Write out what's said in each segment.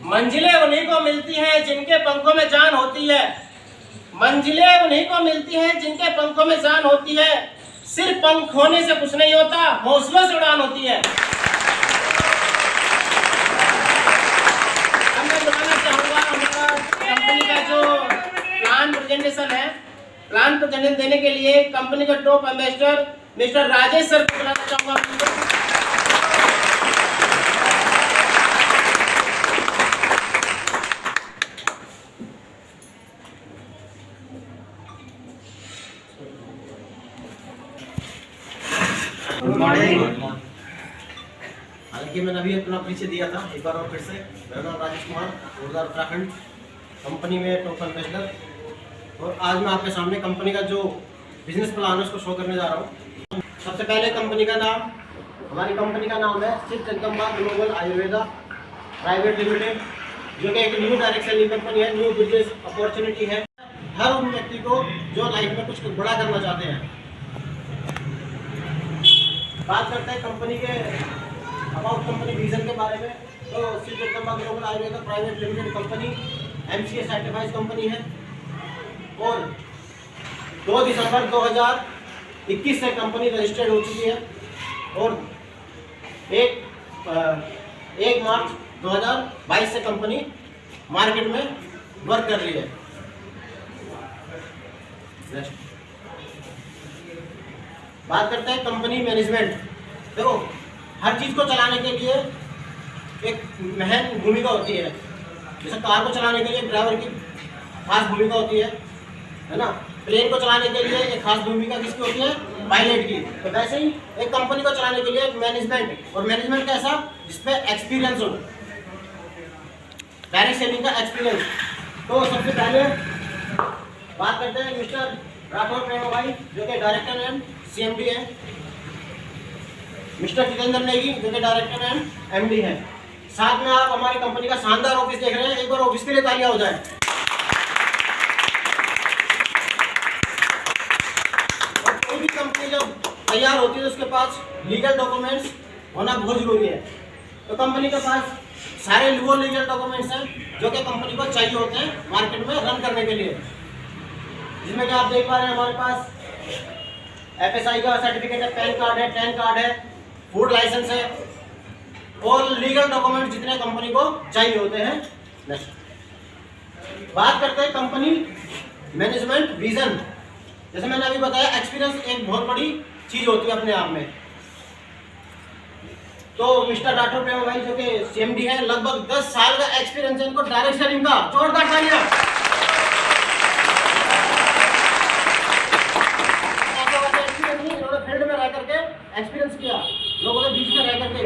मंजिलें उन्हीं को मिलती हैं जिनके पंखों में जान होती है। मंजिलें उन्हीं को मिलती हैं जिनके पंखों में जान होती है। सिर्फ पंख होने से कुछ नहीं होता, हौसलों से उड़ान होती है। अब मैं बताना चाहूँगा हमारा कंपनी का जो प्लान प्रेजेंटेशन है, प्लान प्रेजेंटेशन देने के लिए कंपनी के top ambassador mister Rajesh sir को बुलाना चाहूँगा। हालांकि मैंने अभी अपना परिचय दिया था, एक बार और फिर से। मेरा नाम राजेश कुमार, ऊर्जा उत्तराखंड कंपनी में टॉप एम्बेसडर। और आज मैं आपके सामने कंपनी का जो बिजनेस प्लान है उसको शो करने जा रहा हूँ। सबसे पहले कंपनी का नाम, हमारी कंपनी का नाम है सिद्ध Jagdamba global Ayurveda private limited, जो कि एक न्यू डायरेक्ट सेलिंग कंपनी है, न्यू बिजनेस अपॉर्चुनिटी है हर उन व्यक्ति को जो लाइफ में कुछ बड़ा करना चाहते हैं। बात करते हैं कंपनी के अबाउट कंपनी विजन के बारे में। तो सिद्ध Jagdamba global Ayurveda private limited company MCA certified company है और 2 दिसंबर 2021 से कंपनी रजिस्टर्ड हो चुकी है और 1 मार्च 2022 से कंपनी मार्केट में वर्क कर रही है। बात करते हैं कंपनी मैनेजमेंट। देखो, हर चीज़ को चलाने के लिए एक महत्वपूर्ण भूमिका होती है। जैसे कार को चलाने के लिए ड्राइवर की खास भूमिका होती है ना। प्लेन को चलाने के लिए एक खास भूमिका किसकी होती है? पायलट की। तो वैसे ही एक कंपनी को चलाने के लिए एक मैनेजमेंट, और मैनेजमेंट कैसा? जिसपे एक्सपीरियंस हो, डायरेक्ट सेलिंग का एक्सपीरियंस। तो सबसे पहले बात करते हैं मिस्टर राठौर प्रेम भाई, जो कि डायरेक्टर एंड CMD है। मिस्टर जितेंद्र नेगी, जो कि डायरेक्टर एंड MD है। साथ में आप हमारी कंपनी का शानदार ऑफिस देख रहे हैं। एक बार ऑफिस के लिए तालियां हो जाए। और कोई भी कंपनी जब तैयार होती है तो उसके पास लीगल डॉक्यूमेंट्स होना बहुत जरूरी है। तो कंपनी के पास सारे वो लीगल डॉक्यूमेंट्स हैं जो कि कंपनी को चाहिए होते हैं मार्केट में रन करने के लिए, जिसमें कि आप देख पा रहे हैं हमारे पास FSI का सर्टिफिकेट है, पैन कार्ड है, टैन कार्ड है, फूड लाइसेंस है और लीगल डॉक्यूमेंट जितने कंपनी को चाहिए होते हैं। नेक्स्ट बात करते हैं कंपनी मैनेजमेंट विजन। जैसे मैंने अभी बताया, एक्सपीरियंस एक बहुत बड़ी चीज होती है अपने आप में। तो मिस्टर राठौर प्रेम भाई, जो कि CMD है, लगभग 10 साल का एक्सपीरियंस है इनको डायरेक्ट सेलिंग का। जोरदार तालियां। एक्सपीरियंस किया लोगों के बीच में रह करके।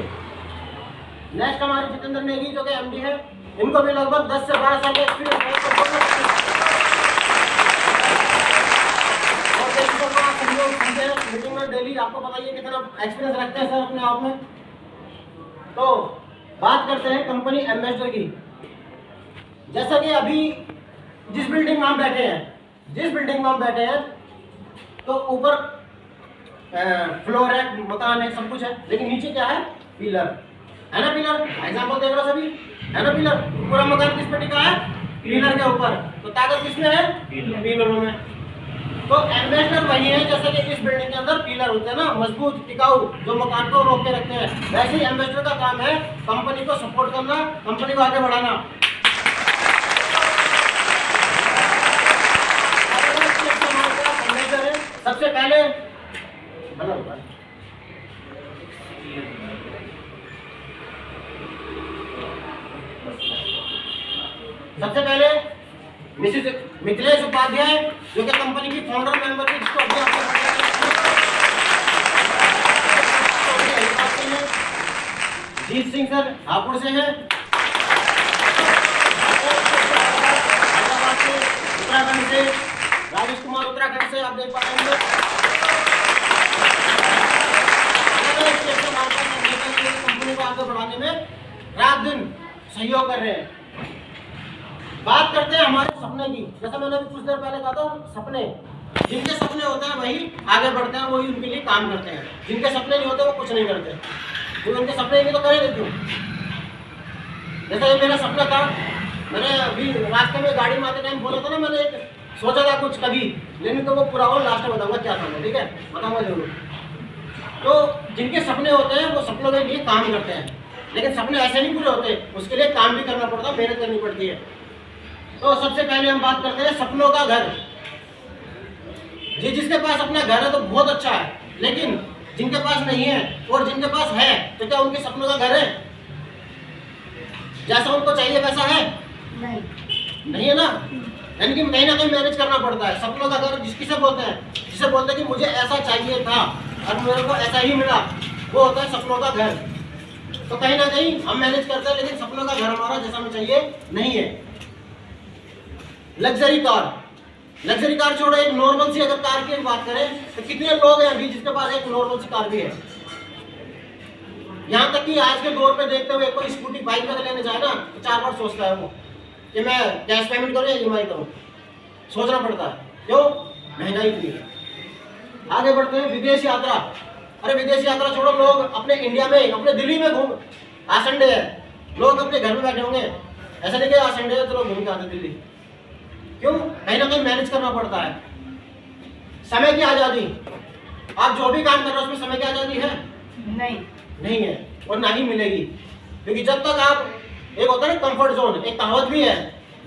नेक्स्ट हमारे जितेंद्र नेगी, जो कि MD है, इनको भी लगभग 10 से 12 साल का एक्सपीरियंस है। और मीटिंग में डेली आपको बताइए कितना एक्सपीरियंस रखते हैं सर अपने आप में। तो बात करते हैं कंपनी एम्बेसडर की। जैसा कि अभी जिस बिल्डिंग में हम बैठे हैं, तो ऊपर फ्लोर है, मकान है, सब कुछ है, लेकिन नीचे क्या है? पिलर है ना। पिलर एग्जांपल देख रहे हो सभी, है ना। पिलर, पूरा मकान किस पे टिका है? पिलर के ऊपर। तो ताकत किसमें है? पिलरों में। तो एम्बेसडर वही है जैसे कि इस बिल्डिंग के अंदर पिलर होते हैं ना, मजबूत टिकाऊ, जो मकान को रोक के रखते हैं। वैसे ही एम्बेसडर का काम है कंपनी को सपोर्ट करना, कंपनी को आगे बढ़ाना। सबसे पहले मिसेस मिथिलेश उपाध्याय, जो कि कंपनी की फाउंडर मेंबर थी, जिसको जीत सिंह सर हापुड़ से हैं, उत्तराखंड से राजेश कुमार उत्तराखंड से। आप देख पा रहे हैं कंपनी को आगे बढ़ाने में रात दिन सहयोग कर रहे हैं। बात करते हैं हमारे सपने की। जैसा मैंने अभी कुछ देर पहले कहा था, सपने, जिनके सपने होते हैं वही आगे बढ़ते हैं, वही उनके लिए काम करते हैं। जिनके सपने नहीं होते वो कुछ नहीं करते। तो उनके सपने नहीं तो करेंगे क्यों? जैसे ये मेरा सपना था, मैंने अभी रास्ते में गाड़ी में आते टाइम बोला था ना, मैंने एक सोचा था कुछ कभी, लेकिन तो वो पूरा हो, लास्ट में बताऊंगा क्या था मैं, ठीक है, बताऊंगा जरूर। तो जिनके सपने होते हैं वो सपनों के लिए काम करते हैं, लेकिन सपने ऐसे नहीं पूरे होते, उसके लिए काम भी करना पड़ता है, मेहनत करनी पड़ती है। तो सबसे पहले हम बात करते हैं सपनों का घर। जिसके पास अपना घर है तो बहुत अच्छा है, लेकिन जिनके पास नहीं है और जिनके पास है तो क्या उनके सपनों का घर है? जैसा उनको चाहिए वैसा है? नहीं है ना। यानी कि कहीं ना कहीं मैनेज करना पड़ता है। सपनों का घर जिसे बोलते हैं, जिसे बोलते हैं कि मुझे ऐसा चाहिए था और मेरे को ऐसा ही मिला, वो होता है सपनों का घर। तो कहीं ना कहीं हम मैनेज करते हैं, लेकिन सपनों का घर हमारा जैसा हमें चाहिए नहीं है। लग्जरी कार, लग्जरी कार छोड़ो, एक नॉर्मल सी अगर कार की बात करें तो कितने लोग हैं अभी जिसके पास एक नॉर्मल सी कार भी है। यहाँ तक कि आज के दौर पे देखते हुए कोई स्कूटी बाइक वगैरह लेने जाए ना तो 4 बार सोचता है वो कि मैं कैश पेमेंट करूँ या EMI करूँ, सोचना पड़ता है। क्यों? महंगाई इतनी है। आगे बढ़ते हैं, विदेश यात्रा। अरे विदेश यात्रा छोड़ो, लोग अपने इंडिया में, अपने दिल्ली में घूम, आज संडे है, लोग अपने घर में बैठे होंगे, ऐसा नहीं कि आज संडे है तो लोग घूम के आते दिल्ली। क्यों? कहीं ना कहीं मैनेज करना पड़ता है। समय की आज़ादी, आप जो भी काम कर रहे हो उसमें समय की आज़ादी है? नहीं है और ना ही मिलेगी, क्योंकि जब तक आप, एक होता है ना कंफर्ट जोन, एक कहावत भी है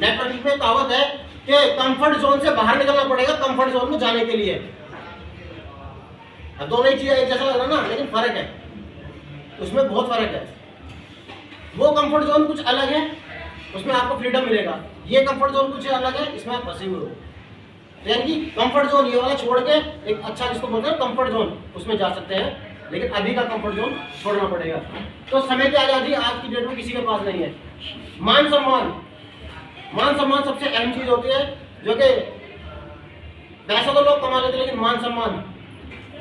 नेटवर्किंग में, कहावत है कि कंफर्ट जोन से बाहर निकलना पड़ेगा कंफर्ट जोन में जाने के लिए। अब दोनों ही चीजें एक जैसा लग रहा है ना, लेकिन फर्क है, उसमें बहुत फर्क है। वो कंफर्ट जोन कुछ अलग है, उसमें आपको फ्रीडम मिलेगा, ये कंफर्ट जोन कुछ अलग है, इसमें आप फंसे हुए हो। यानी कि कंफर्ट जोन ये वाला छोड़ के एक अच्छा जिसको बोलते हैं कंफर्ट जोन, उसमें जा सकते हैं, लेकिन अभी का कंफर्ट जोन छोड़ना पड़ेगा। तो समय की आज़ादी आज की डेट में किसी के पास नहीं है। मान सम्मान, मान सम्मान सबसे अहम चीज होती है, जो कि पैसा तो लोग कमा लेते हैं, लेकिन मान सम्मान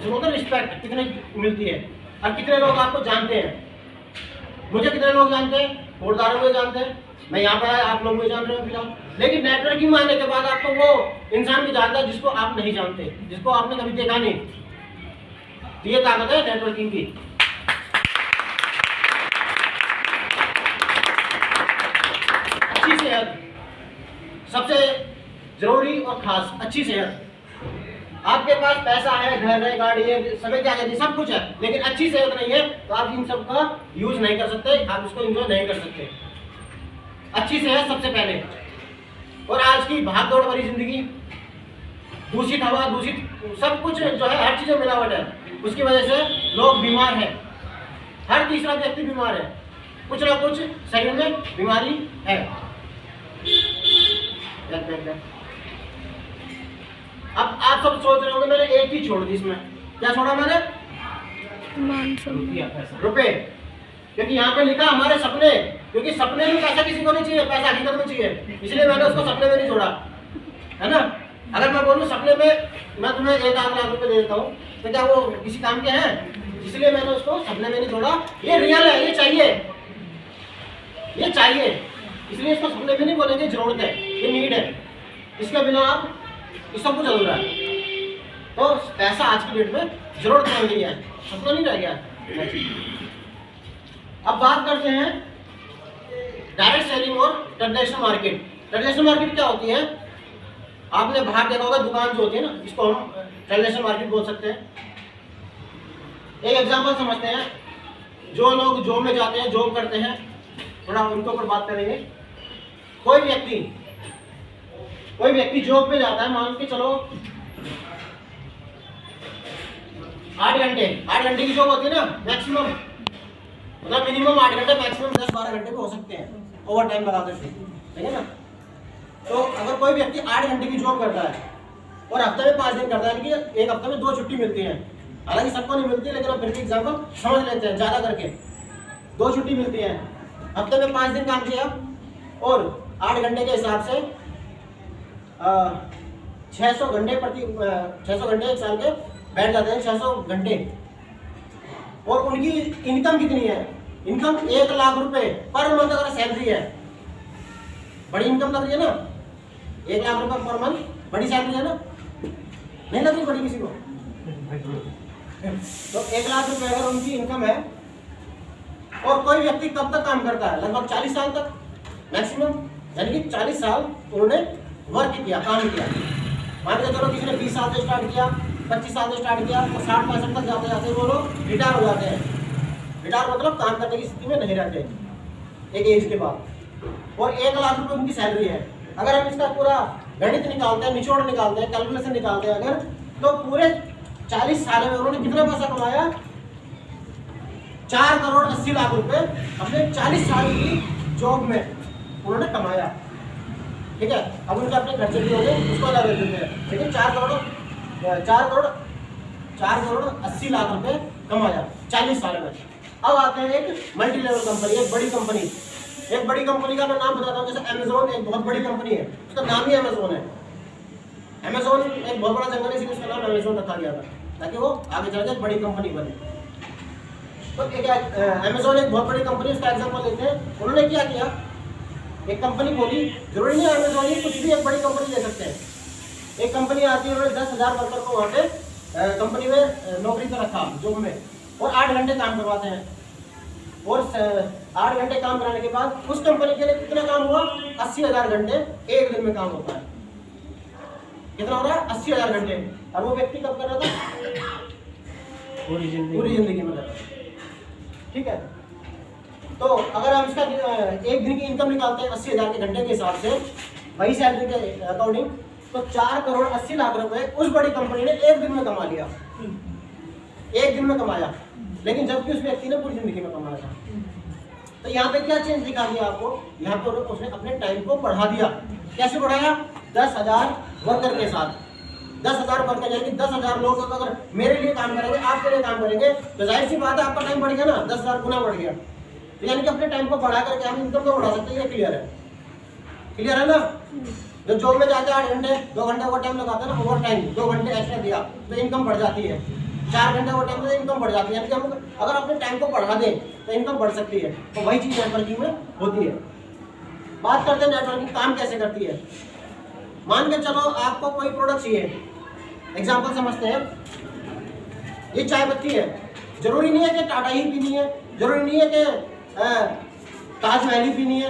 जो होता है, रिस्पेक्ट कितने मिलती है और कितने लोग आपको जानते हैं। मुझे कितने लोग जानते हैं, वोटदारों को जानते हैं, मैं यहाँ पर आया, आप लोग मुझे जान रहे हो फिलहाल, लेकिन नेटवर्किंग में आने के बाद आपको वो इंसान भी जानता है जिसको आप नहीं जानते, जिसको आपने कभी देखा नहीं। ये ताकत है नेटवर्किंग की। अच्छी सेहत, सबसे जरूरी और खास, अच्छी सेहत। आपके पास पैसा है, घर है, गाड़ी है, समय की आज़ादी, सब कुछ है, लेकिन अच्छी सेहत नहीं है तो आप इन सब का यूज नहीं कर सकते, आप इसको एंजॉय नहीं कर सकते। अच्छी सेहत सबसे पहले। और आज की भाग दौड़ भरी जिंदगी, दूषित हवा, दूषित सब कुछ जो है, हर चीज में मिलावट है, उसकी वजह से लोग बीमार हैं। हर तीसरा व्यक्ति बीमार है, कुछ ना कुछ शरीर में बीमारी है। अब आप सब सोच रहे होंगे मैंने एक ही छोड़ दी इसमें, क्या छोड़ा मैंने? रुपए। क्योंकि यहाँ पे लिखा हमारे सपने, क्योंकि सपने में पैसा किसी को नहीं चाहिए, पैसा हकीकत में चाहिए, इसलिए मैंने उसको सपने में नहीं छोड़ा, है ना। अगर मैं बोलूँ सपने में मैं तुम्हें 1 लाख रुपए दे देता हूँ तो क्या वो किसी काम के हैं? इसलिए मैंने उसको सपने में नहीं छोड़ा। ये रियल है, ये चाहिए, ये चाहिए, इसलिए इसको सपने में नहीं बोलेंगे, जरूरत है, ये नीड है, इसके बिना आप इस सब कुछ अधूरा है। तो पैसा आज की डेट में जरूरत बन गई है, सपना नहीं रह गया। अब बात करते हैं डायरेक्ट सेलिंग और ट्रेडिशनल मार्केट। ट्रेडिशनल मार्केट क्या होती है? आपने बाहर देखा होगा, दुकान जो होती है ना, इसको हम ट्रेडिशनल मार्केट बोल सकते हैं। एक एग्जांपल समझते हैं, जो लोग जॉब में जाते हैं, जॉब करते हैं, थोड़ा उनके ऊपर बात करेंगे। कोई व्यक्ति जॉब पे जाता है, मान के चलो 8 घंटे की जॉब होती है ना मैक्सिमम, मतलब मिनिमम 8 घंटे, मैक्सिमम 10-12 घंटे भी हो सकते हैं, ओवर टाइम लगा देते हैं, ठीक है ना। तो अगर कोई व्यक्ति 8 घंटे की जॉब करता है और हफ्ते में 5 दिन करता है, कि एक हफ्ते में 2 छुट्टी मिलती है, हालांकि सबको नहीं मिलती, लेकिन हम फिर भी एग्जाम्पल समझ लेते हैं, ज़्यादा करके 2 छुट्टी मिलती है, हफ्ते में 5 दिन काम किया और 8 घंटे के हिसाब से 600 घंटे एक साल के बैठ जाते हैं, 600 घंटे। और उनकी इनकम कितनी है? इनकम 1 लाख रुपए पर मंथ अगर सैलरी है, बड़ी इनकम लग रही है ना, 1 लाख रुपए पर मंथ, बड़ी सैलरी है ना, नहीं लग रही बड़ी किसी को? तो 1 लाख रुपए अगर उनकी इनकम है और कोई व्यक्ति कब तक काम करता है? लगभग 40 साल तक मैक्सिमम, यानी कि 40 साल उन्होंने वर्क किया, काम किया। मान के चलो किसी ने 20 साल से स्टार्ट किया, 25 साल से स्टार्ट किया, तो 60-65 तक जाते जाते वो लोग रिटायर हो जाते हैं। रिटायर मतलब काम करने की स्थिति में नहीं रहते एक एज के बाद। और 1 लाख रुपए उनकी सैलरी है। अगर हम इसका पूरा गणित निकालते हैं, निचोड़ निकालते हैं, कैलकुलेशन निकालते हैं अगर, तो पूरे 40 साल में उन्होंने कितना पैसा कमाया? 4 करोड़ 80 लाख रुपए अपने 40 साल की जॉब में उन्होंने कमाया। ठीक है, अब उनके अपने खर्चे भी होंगे, उसको अलग रख देते हैं, लेकिन 4 करोड़ 80 लाख रुपए कमाया 40 साल में। अब आते हैं एक मल्टी लेवल कंपनी, एक बड़ी कंपनी। एक बड़ी कंपनी का मैं नाम बताता हूँ, जैसे अमेज़न एक बहुत बड़ी कंपनी है, उसका नाम ही अमेज़न है। अमेज़न एक बहुत बड़ा जंगल है, इसलिए उसका नाम अमेज़न रखा गया था, ताकि वो आगे चल के बड़ी कंपनी बने। तो एक अमेज़न एक बहुत बड़ी कंपनी, उसका एग्जांपल लेते हैं। उन्होंने क्या किया, एक कंपनी खोली, जरूरी नहीं है अमेज़न ही, कुछ भी एक बड़ी कंपनी ले सकते हैं। एक कंपनी आती है, उन्होंने 10,000 वर्कर को वहाँ पे कंपनी में नौकरी पर रखा, जॉब में, और 8 घंटे काम करवाते हैं। और 8 घंटे काम कराने के बाद उस कंपनी के लिए कितना काम हुआ? 80,000 घंटे एक दिन में काम होता है। कितना हो रहा है? 80,000 घंटे। और वो व्यक्ति कब कर रहा था? पूरी जिंदगी में कर रहा था। ठीक है, तो अगर हम इसका एक दिन की इनकम निकालते हैं 80,000 के घंटे के हिसाब से, वही सैलरी के अकॉर्डिंग, तो 4 करोड़ 80 लाख रुपए उस बड़ी कंपनी ने एक दिन में कमा लिया। एक दिन में कमाया, लेकिन जबकि उस व्यक्ति ने पूरी जिंदगी में कमाया था। तो यहाँ पे क्या चेंज दिखा दिया आपको? यहाँ पे उसने अपने टाइम को बढ़ा दिया। कैसे बढ़ाया? 10,000 वर्कर के साथ। 10,000 वर्कर यानी कि 10,000 लोग अगर मेरे लिए काम करेंगे, आपके लिए काम करेंगे, तो जाहिर सी बात है आपका टाइम बढ़ गया ना, 10,000 गुना बढ़ गया। तो यानी कि अपने टाइम को बढ़ा करके हम इनकम को बढ़ा सकते हैं। ये क्लियर है? क्लियर है ना? जो जॉब में जाते हैं 8 घंटे, 2 घंटे ओवर टाइम लगाते हैं ना, ओवर टाइम 2 घंटे एक्स्ट्रा दिया तो इनकम बढ़ जाती है। 4 घंटे ओवर टाइम में इनकम बढ़ जाती है। यानी कि हम अगर अपने टाइम को बढ़ा दें तो इनकम बढ़ सकती है। तो वही चीज़ नेटवर्किंग में होती है। बात करते हैं नेटवर्किंग काम कैसे करती है। मान के चलो आपको कोई प्रोडक्ट चाहिए, एग्जाम्पल समझते हैं। ये चाय पत्ती है, जरूरी नहीं है कि टाटा ही पीनी है, जरूरी नहीं है कि ताजमहल ही पीनी है,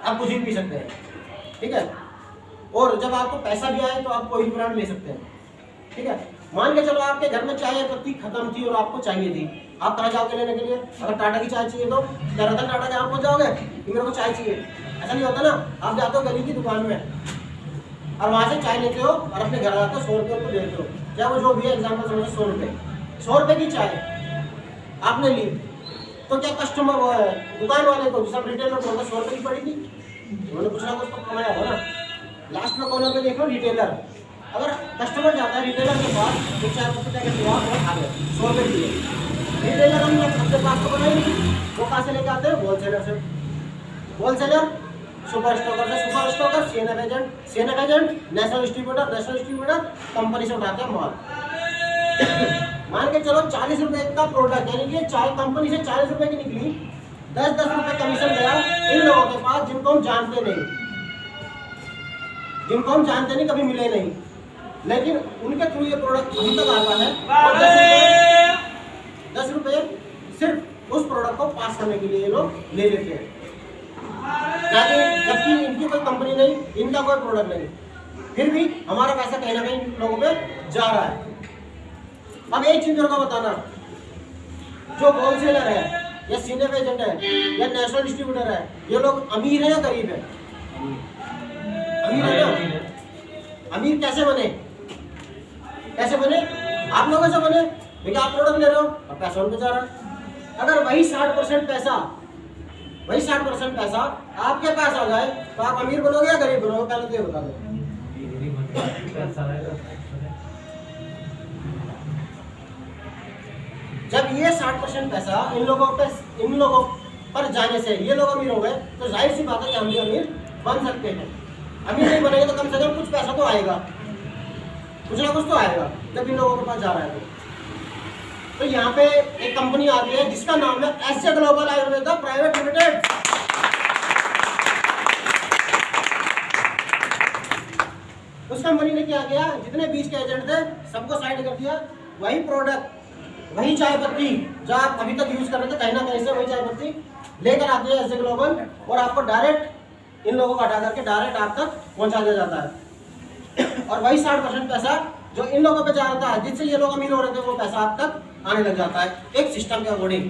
आप कुछ भी पी सकते हैं। ठीक है, और जब आपको पैसा भी आए तो आप कोई भी ब्रांड ले सकते हैं। ठीक है, मान के चलो आपके घर में चाय पत्ती खत्म थी और आपको चाहिए थी, आप कहाँ जाओगे लेने के लिए? अगर टाटा की चाय चाहिए तो क्या रतन टाटा जहाँ पहुँच जाओगे कि मेरे को चाय चाहिए? ऐसा नहीं होता ना। आप जाते हो गली की दुकान में और वहाँ से चाय लेते हो और अपने घर आते हो, 100 रुपये उनको देते हो, क्या वो जो भी है एग्जाम्पल समझो 100 रुपये, 100 रुपये की चाय आपने ली, तो क्या कस्टमर वो है दुकान वाले को सब रिटेलर को 100 रुपये की पड़ी थी? उन्होंने कुछ ना कुछ तो कमाया हो ना। लास्ट में कॉर्नर पे देखो रिटेलर, अगर कस्टमर जाता है रिटेलर के पास तो 4 रुपये का दिया और आ गया 100 रुपये दिए। रिटेलर हम अपने पास तो बनाए नहीं, वो कहाँ से लेके आते हैं? होलसेलर से। होलसेलर सुपर स्टॉकर से, super stalker CNF agent, CNF agent national distributor, national distributor company से उठाते हैं माल। मान के चलो 40 रुपए का प्रोडक्ट, यानी कि चाय कंपनी से 40 रुपए की निकली, 10-10 रुपए कमीशन गया इन लोगों के पास जिनको हम जानते नहीं, जिनको हम जानते नहीं, कभी मिले नहीं, लेकिन उनके थ्रू ये प्रोडक्ट हम तक आता है और 10 रुपए सिर्फ उस प्रोडक्ट को पास करने के लिए ये लोग ले लेते हैं। जबकि इनकी कोई कंपनी नहीं, इनका कोई प्रोडक्ट नहीं, फिर भी हमारा पैसा कहीं ना कहीं लोगों पे जा रहा है। अब एक चीज को बताना, जो होलसेलर है या सीनियर एजेंट है या नेशनल डिस्ट्रीब्यूटर है, ये लोग अमीर है या गरीब है? अमीर है ना? अमीर कैसे बने? कैसे बने? आप लोगों से बने, क्योंकि आप प्रोडक्ट ले रहे हो और पैसा उनके जा रहा है। अगर वही 60% पैसा आपके पास आ जाए तो आप अमीर बनोगे या गरीब बनोगे? पहले तो ये बता दो। जब ये 60% पैसा इन लोगों पर जाने से ये लोग अमीर हो गए, तो जाहिर सी बात है कि हम भी अमीर बन सकते हैं। अमीर नहीं बनेंगे तो कम से कम कुछ पैसा तो आएगा, कुछ ना कुछ तो आएगा जब इन लोगों के पास जा रहा है। तो यहाँ पे एक कंपनी आती है जिसका नाम है SJ global Ayurveda private limited. उस कंपनी ने क्या किया, जितने बीच के एजेंट थे सबको साइड कर दिया, वही प्रोडक्ट वही चाय पत्ती जो आप अभी तक यूज कर रहे थे, कहीं ना कहीं से वही चाय पत्ती लेकर आते हैं एसजे ग्लोबल, और आपको डायरेक्ट इन लोगों को हटा करके डायरेक्ट आप तक पहुंचा दिया जाता है। और वही 60% पैसा जो इन लोगों पे जा रहा था, जिससे ये लोग अमीर हो रहे थे, वो पैसा आप तक आने लग जाता है एक सिस्टम के अकॉर्डिंग,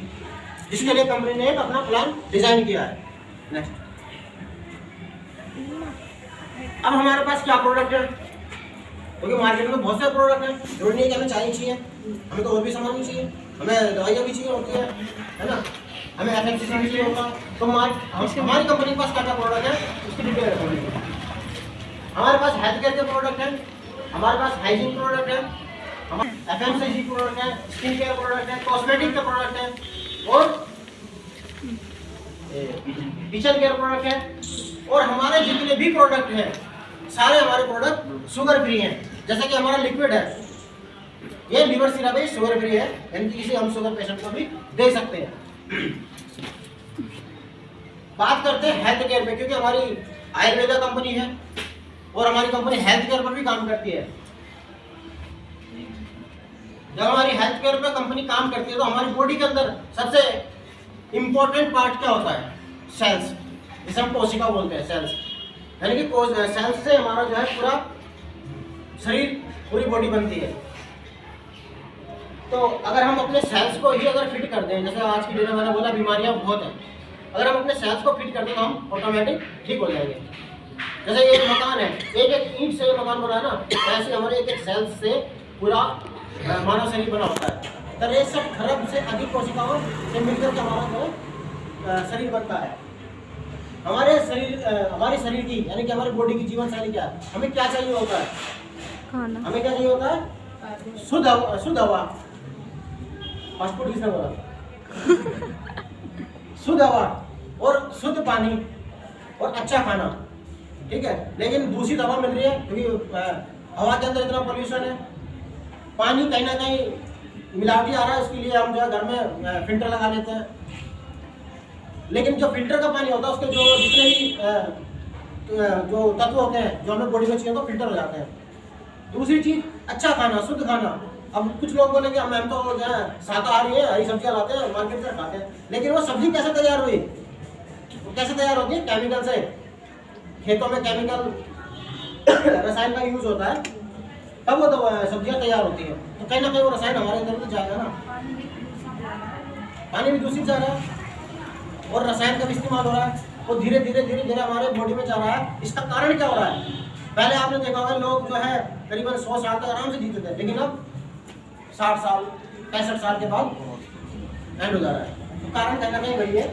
जिसके लिए कंपनी ने एक अपना प्लान डिजाइन किया है। नेक्स्ट, अब हमारे पास क्या प्रोडक्ट है, क्योंकि मार्केट में बहुत सारे प्रोडक्ट हैं, जरूरी नहीं है कि हमें चाहिए चाहिए, हमें तो और भी सामान भी चाहिए, हमें दवाइयाँ भी चाहिए होती है ना, हमें एफएमसीजी भी चाहिए होता। तो हमारी कंपनी के पास क्या क्या प्रोडक्ट है उसकी डिटेल है। हमारे पास हेल्थ केयर के प्रोडक्ट हैं, हमारे पास हाइजीन प्रोडक्ट है, हमारे एफएमसीजी प्रोडक्ट है, स्किन केयर प्रोडक्ट है, कॉस्मेटिक के प्रोडक्ट है, और किचन केयर प्रोडक्ट है। और हमारे जितने भी प्रोडक्ट हैं सारे हमारे प्रोडक्ट शुगर फ्री हैं। जैसे कि हमारा लिक्विड है, ये लीवर सिरप है, शुगर फ्री है, यानी कि इसे हम शुगर पेशेंट को भी दे सकते हैं। बात करते हैं हेल्थ केयर पे, क्योंकि हमारी आयुर्वेदा कंपनी है और हमारी कंपनी हेल्थ केयर पर भी काम करती है। जब हमारी हेल्थ केयर पे कंपनी काम करती है तो हमारी बॉडी के अंदर सबसे इंपॉर्टेंट पार्ट क्या होता है, सेल्स, जिसे हम कोशिका बोलते हैं, सेल्स, यानी कि सेल्स से हमारा जो है पूरा शरीर, पूरी बॉडी बनती है। तो अगर हम अपने सेल्स को ही अगर फिट कर दें, जैसे आज की डेट में मैंने बोला बीमारियां बहुत हैं, अगर हम अपने सेल्स को फिट कर दें तो हम ऑटोमेटिक ठीक हो जाएंगे। जैसे एक मकान है, एक एक ईंट से मकान बना है ना, ऐसे हमारे एक एक सेल्स से पूरा मानव शरीर बना होता है। 63 खरब से अधिक कोशिकाओं से मिलकर के हमारा जो शरीर बनता है। हमारे शरीर की, यानी कि हमारी बॉडी की जीवन शैली क्या है, हमें क्या चाहिए होता है, खाना, हमें क्या चाहिए होता है, शुद्ध हवा, फास्ट फूड किसने बोला, शुद्ध हवा और शुद्ध पानी और अच्छा खाना, ठीक है। लेकिन दूषित हवा मिल रही है, क्योंकि हवा के अंदर इतना पोल्यूशन है, पानी कहीं ना कहीं मिलावटी आ रहा है, उसके लिए हम जो है घर में फिल्टर लगा लेते हैं। लेकिन जो फिल्टर का पानी होता है उसके जो जितने भी जो तत्व होते हैं जो हमें बॉडी में चाहिए तो फिल्टर हो जाते हैं। दूसरी चीज, अच्छा खाना, शुद्ध खाना। अब कुछ लोग बोलेंगे हम तो जो है शाकाहारी है, हरी सब्जियां लाते हैं मार्केट से खाते हैं, लेकिन वो सब्जी कैसे तैयार हुई, वो कैसे तैयार होती है, केमिकल से। खेतों में केमिकल रसायन का यूज होता है, तब वो तो सब्जियां तैयार होती है। तो कहीं ना कहीं वो रसायन हमारे अंदर तो जाएगा ना, पानी भी दूषित जा रहा है और रसायन का भी इस्तेमाल हो रहा है, वो धीरे धीरे हमारे बॉडी में जा रहा है। इसका कारण क्या हो रहा है, पहले आपने देखा होगा लोग जो है करीबन 100 साल तक आराम से जीते थे, लेकिन अब 60 साल 65 साल के बाद एंड हो जा रहा है। तो कारण कहीं ना कहीं वही है।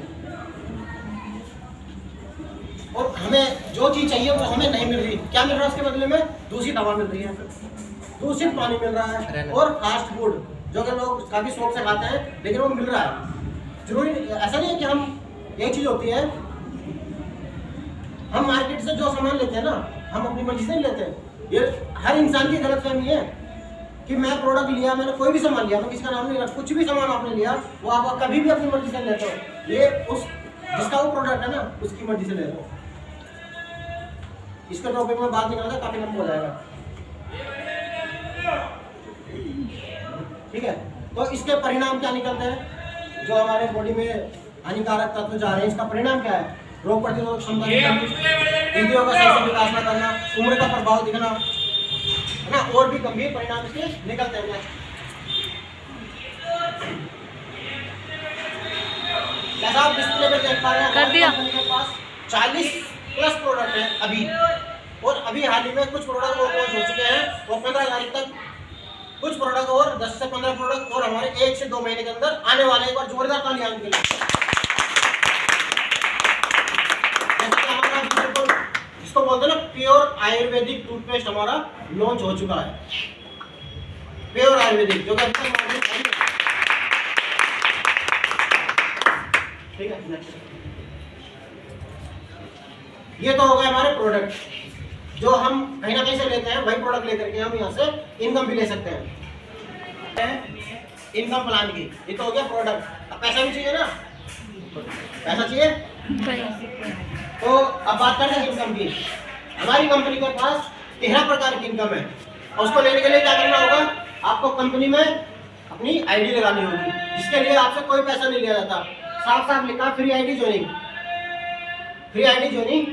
और हमें जो चीज चाहिए वो हमें नहीं मिल रही। क्या मिल रहा है उसके बदले में, दूषित हवा मिल रही है, दूषित पानी मिल रहा है, और फास्ट फूड जो कि लोग काफी शौक से खाते हैं, लेकिन वो मिल रहा है। जरूरी ऐसा नहीं है कि हम, एक चीज होती है, हम मार्केट से जो सामान लेते हैं ना, हम अपनी मर्जी से नहीं लेते। ये हर इंसान की गलतफहमी है कि मैं प्रोडक्ट लिया, मैंने कोई भी सामान लिया, मैं किसका नाम नहीं रखा, कुछ भी सामान आपने लिया वो आप कभी भी अपनी मर्जी से लेते हो। ये उस जिसका वो प्रोडक्ट है ना, उसकी मर्जी से ले लो। इसके टॉपिक में बात निकालना काफी लंबा हो जाएगा, ठीक है। तो इसके परिणाम क्या निकलते हैं, जो हमारे बॉडी में हानिकारक तत्व जा रहे हैं, इसका परिणाम क्या है, रोग प्रतिरोधक क्षमता की कमी, इंद्रियों का सही से विकास न करना, उम्र का प्रभाव दिखना, है ना, और भी गंभीर परिणाम इसके निकलते हैं। जैसा आप डिस्प्ले पे देख पा रहे हैं, कंपनी के पास 40+ प्रोडक्ट है अभी, और अभी हाल ही में कुछ प्रोडक्ट और लॉन्च हो चुके हैं, और 15 तारीख तक कुछ प्रोडक्ट और 10 से 15 प्रोडक्ट और हमारे 1 से 2 महीने के अंदर आने वाले। एक बार जोरदार तालियां उनके लिए। इसको बोलते हैं ना, प्योर आयुर्वेदिक टूथपेस्ट हमारा लॉन्च हो चुका है, प्योर आयुर्वेदिक, जो कि अभी तक मार्केट में, ठीक है। ये तो हो गए हमारे प्रोडक्ट, जो हम कहीं ना कहीं से लेते हैं, वही प्रोडक्ट लेकर के हम यहाँ से इनकम भी ले सकते हैं, इनकम प्लान की। ये तो हो गया प्रोडक्ट। अब पैसा भी चाहिए ना, पैसा चाहिए, तो अब बात करते हैं इनकम की। हमारी कंपनी के पास 13 प्रकार की इनकम है, और उसको लेने के लिए क्या करना होगा, आपको कंपनी में अपनी आईडी लगानी होगी, जिसके लिए आपसे कोई पैसा नहीं लिया जाता। साफ साफ लिखा free ID joining, free ID joining,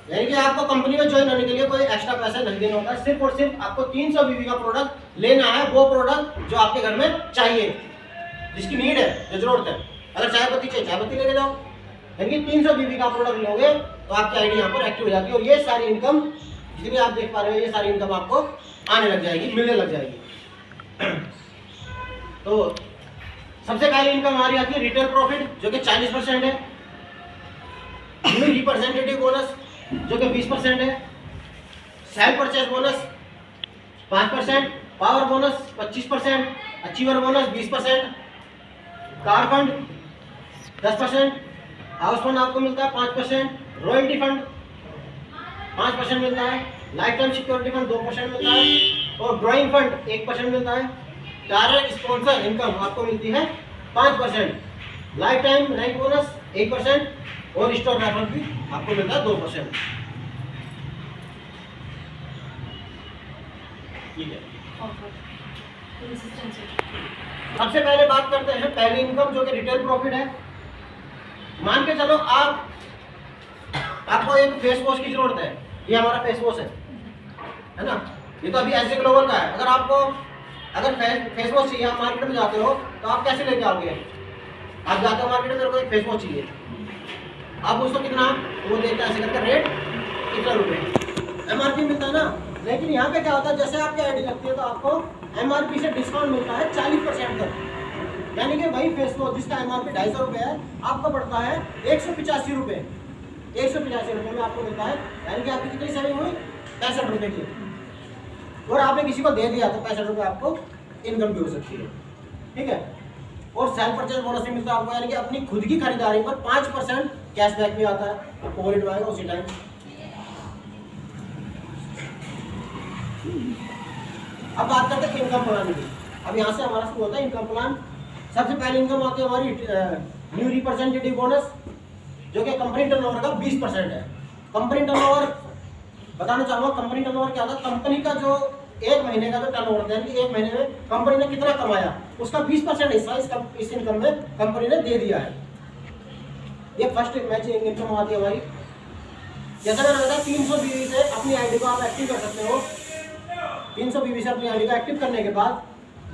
यानी कि आपको कंपनी में ज्वाइन होने के लिए कोई एक्स्ट्रा पैसा नहीं देना होता। सिर्फ और सिर्फ आपको 300 बीबी का प्रोडक्ट लेना है, वो प्रोडक्ट जो आपके घर में चाहिए, जिसकी नीड है, जो जरूरत है। अगर चाय पत्ती चाहिए चाय पत्ती लेके जाओ, यानी कि 300 बीबी का प्रोडक्ट लोगे तो आपकी आईडी यहाँ पर एक्टिव हो जाती है। और ये सारी इनकम जितनी आप देख पा रहे हो, ये सारी इनकम आपको आने लग जाएगी, मिलने लग जाएगी। तो सबसे पहले इनकम हमारी आती है रिटेल प्रॉफिट, जो कि 40% है। न्यू रिप्रेजेंटेटिव बोनस, जो कि 20% है। Cell purchase bonus 5%, power bonus 25%, achiever bonus 20%, car fund 10%, house fund आपको मिलता है 5%, रॉयल्टी फंड 5% मिलता है, लाइफ टाइम सिक्योरिटी फंड 2% मिलता है और ड्राइंग फंड 1% मिलता है। डायरेक्ट स्पॉन्सर इनकम आपको मिलती है 5%, लाइफ टाइम रैंक बोनस 1% और स्टॉक रेफर भी आपको मिलता है 2%। ठीक है, सबसे पहले बात करते हैं पहली इनकम, जो कि रिटेल प्रॉफिट है। मान के चलो आपको एक फेस वॉश की जरूरत है, ये हमारा फेस वॉश है ना, ये तो अभी एसजे ग्लोबल का है। अगर आपको अगर फेस वॉश चाहिए, आप मार्केट में जाते हो तो आप कैसे लेके आओगे? आप जाते हो मार्केट में, मेरे को एक फेस वॉश चाहिए, आप उसको कितना, वो देता है ऐसे करके रेट कितना रुपए, एमआरपी मिलता है ना। लेकिन यहाँ पे क्या होता है, जैसे आपकी आईडी लगती है तो आपको एमआरपी से डिस्काउंट मिलता है 40% तक। यानी कि भाई फेस वॉश जिसका एमआरपी 250 रुपये है, आपको पड़ता है 185 रुपये। 185 रुपये में आपको मिलता है, यानी कि आपकी कितनी सेविंग हुई? 65 रुपये की। और आपने किसी को दे दिया तो 65 रुपये आपको इनकम भी हो सकती है। ठीक है, और सेल परचेज बोनस भी मिलता है आपको, यानी कि अपनी खुद की खरीदारी पर 5% कैशबैक भी आता है, पॉकेट में आएगा उसी टाइम। अब बात करते हैं इनकम प्लान की। अब यहाँ से हमारा शुरू होता है इनकम प्लान। सबसे पहले इनकम आती है हमारी न्यू रिप्रेजेंटेटिव बोनस, जो कि कंपनी टर्नओवर का 20% है। कंपनी टर्नओवर बताना चाहूँगा, कंपनी टर्नओवर क्या होता है? कंपनी का जो एक महीने का जो टर्नओवर है, एक महीने में कंपनी ने कितना कमाया, उसका 20% हिस्सा इस इनकम में कंपनी ने दे दिया है। ये फर्स्ट मैचिंग इनकम आती है हमारी। जैसा मैंने बताया 300 बीवी से अपनी आईडी को आप एक्टिव कर सकते हो। 300 बीवी से अपनी आईडी को एक्टिव करने के बाद